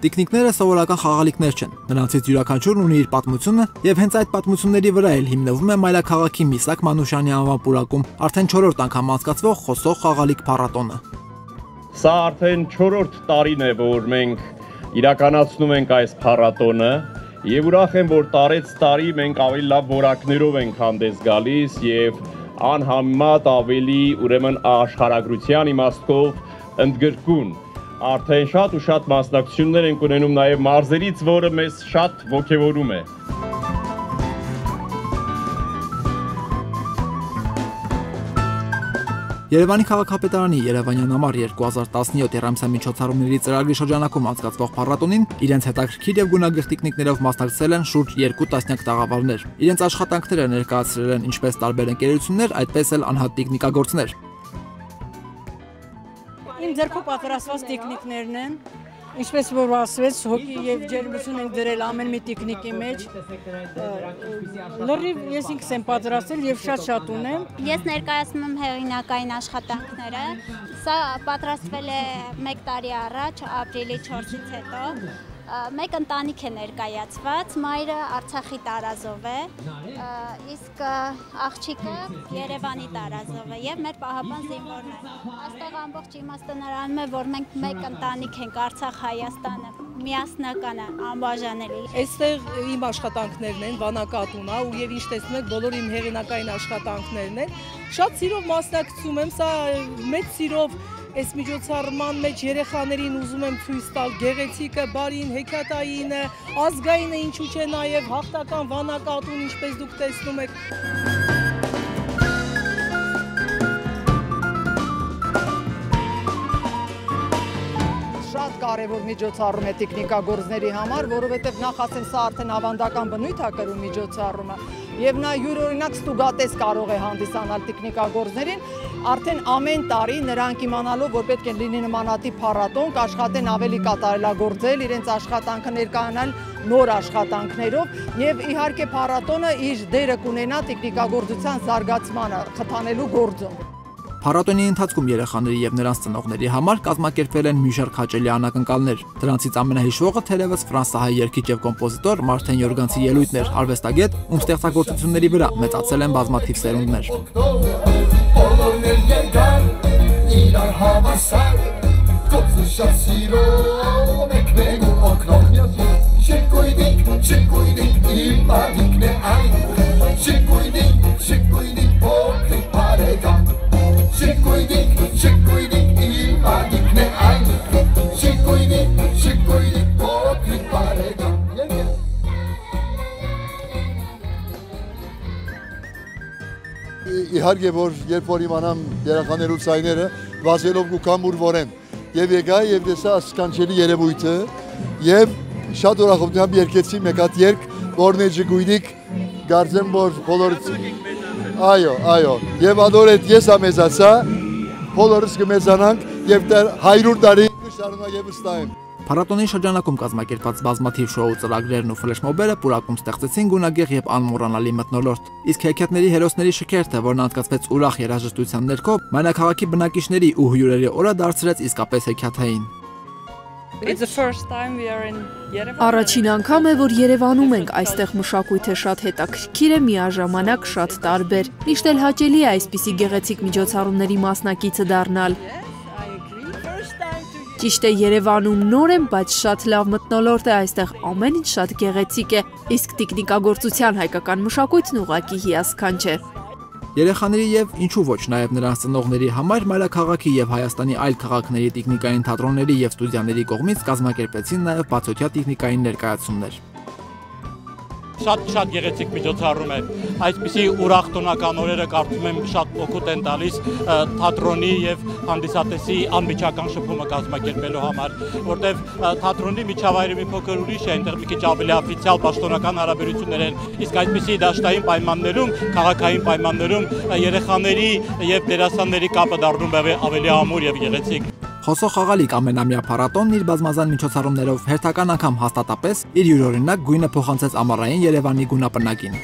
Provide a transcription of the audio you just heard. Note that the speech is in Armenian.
Տիկնիկները սովորական խաղալիքներ չեն, նրանցից յուրաքանչյուրն ունի իր պատմությունը եւ հենց այդ պատմությունների վրա էլ հիմնվում է մայրաքաղաքի Միսակ Մանուշյանի անվան պուրակում արդեն 4-րդ անգամ անցկացվող խոսող խաղալիք փառատոնը։ Սա արդեն 4-րդ տարին է, որ մենք իրականացնում ենք այս փառատոնը եւ ուրախ եմ, որ տարեց տարի մենք ավելի լավ որակներով ենք հանդես գալիս եւ անհամեմատ ավելի ուրեմն աշխարհագրության իմաստով ընդգրկուն արդեն շատ ու շատ մասնակցություններ ենք ունենում նաև մարզերից, որը մեզ շատ ոգևորում է։ Երևանի քաղաքապետարանի Երևանյան ամառ 2017 Երամսյա միջոցառումների ծրագրի շրջանակում անցկացվող փառատոնին իրենց հետաքրքիր եւ գունագիր տիկնիկներով մասնակցել են շուրջ 2 տասնյակ տաղավարներ։ Իրենց աշխատանքները ներկայացրել են ինչպես տարբեր ընկերություններ, այդպես էլ անհատ տիկնիկագործներ։ Իմ ձեռքով պատրաստված տիկնիկներն են, ինչպես որ ասվեց, հոգի եւ ջերմություն ենք դրել ամեն մի տիկնիկի մեջ։ Լրիվ ես ինքս եմ պատրաստել եւ շատ ունեմ։ Ես ներկայացնում եմ հեղինակային աշխատանքները։ Սա պատրաստվել է 1 տարի առաջ, ապրիլի 4-ից հետո։ Մեկ ընտանիք է ներկայացված, մայրը Արցախի տարազով է, իսկ աղջիկը Երևանի տարազով է եւ մեր պահապան զինվորն է։ Այստեղ ամբողջ իմաստը նրանում է, որ մենք մեկ ընտանիք ենք, Արցախ-Հայաստանը, միասնական է, անբաժանելի։ Այստեղ իմ աշխատանքներն են, վանակատուն է, ու եւ ինչ տեսնում եք, բոլոր իմ հեղինակային աշխատանքներն են։ Շատ սիրով մասնակցում եմ, սա մեծ սիրով Այս միջոցառման մեջ երեխաներին ուզում եմ ցույց տալ գեղեցիկը, բարին, հեքիաթայինը, ազգայինը, ինչու՞ չէ նաև հաղթական վանակատուն, ինչպես դուք տեսնում եք։ Շատ կարևոր միջոցառում է տիկնիկագործների համար, որովհետև նախ ասեմ, սա արդեն ավանդական բնույթ է կրում միջոցառումը, եւ նա յուրօրինակ ստուգատես կարող է հանդիսանալ տիկնիկագործներին, արդեն ամեն տարի նրանք իմանալով, որ պետք է լինի նմանատիպ փառատոն, կաշխատեն ավելի կատարելագործել, իրենց աշխատանքը ներկայանալ նոր աշխատանքներով եւ իհարկե փառատոնը իր դերը կունենա տիկնիկագործության զարգացմանը, խթանելու գործում։ Փառատոնի ընթացքում երեխաների եւ նրանց ծնողների համար կազմակերպվել են մի շարք հաճելի անակնկալներ։ Դրանցից ամենահիշվողը թերևս ֆրանսահայ երգիչ եւ կոմպոզիտոր Մարտեն Յորգանցի ելույթն էր, արվեստագետ, ում ստեղծագործությունների վրա մեծացել են բազմաթիվ սերունդներ։ Իհարկե որ երբ որ իմանամ երեխաներու ցայները վազելով գուկամ ուր որեն եւ եկա եւ տեսա սկանչելի երևույթը եւ շատ ուրախությամբ երկեցի մեկ հատ երգ որն է ջգույնիկ գարձեմ որ բոլորից այո եւ ադորետ ես ամեզացա բոլորս կմեզանանք եւ դեռ 100 տարի կշարունակեմ ստայեմ։ Փառատոնի շրջանակում կազմակերպված բազմաթիվ շոու ծրագրերն ու ֆլեշմոբերը պուրակում ստեղծեցին գունագեղ եւ անմոռանալի մթնոլորտ։ Իսկ հեքիաթների հերոսների շքերթը, որն անցկացվեց ուրախ երաժշտության ներքո, մայրաքաղաքի բնակիչների ու հյուրերի օրը դարձրեց իսկապես հեքիաթային։ Առաջին անգամ է, որ Երևանում ենք, այստեղ մշակույթը շատ հետաքրքիր է, միաժամանակ շատ տարբեր։ Միշտ էլ հաճելի է այսպիսի գեղեցիկ միջոցառումների մասնակիցը դառնալ։ Ճիշտ է, Երևանում նոր եմ, բայց շատ լավ մթնոլորտ է, այստեղ ամեն ինչ շատ գեղեցիկ է, իսկ տիկնիկագործության հայկական մշակույթն ուղղակի հիասքանչ է։ Երեխաների եւ ինչու ոչ նաեւ նրանց ծնողների համար մայրաքաղաքի եւ Հայաստանի այլ քաղաքների տիկնիկային թատրոնների եւ ստուդիաների կողմից կազմակերպեցին նաեւ բացօթյա տիկնիկային ներկայացումներ։ Շատ գեղեցիկ միջոցառում է։ Այսպիսի ուրախ տոնական օրերը կարծում եմ շատ օգուտ են տալիս թատրոնի եւ հանդիսատեսի անմիջական շփումը կազմակերպելու համար, որտեւ թատրոնի միջավայրը մի փոքր ուրիշ է, այնտեղ մի քիչ ավելի օֆիցիալ պաշտոնական հարաբերություններ են, իսկ այսպիսի դաշտային պայմաններում, քաղաքային պայմաններում երեխաների եւ դերասանների կապը դառնում է ավելի ամուր եւ գեղեցիկ։ Խոսող խաղալիք ամենամյա փառատոնն իր բազմազան միջոցառումներով հերթական անգամ հաստատապես իր յուրօրինակ գույնը փոխանցեց ամառային Երևանի գունապնակին։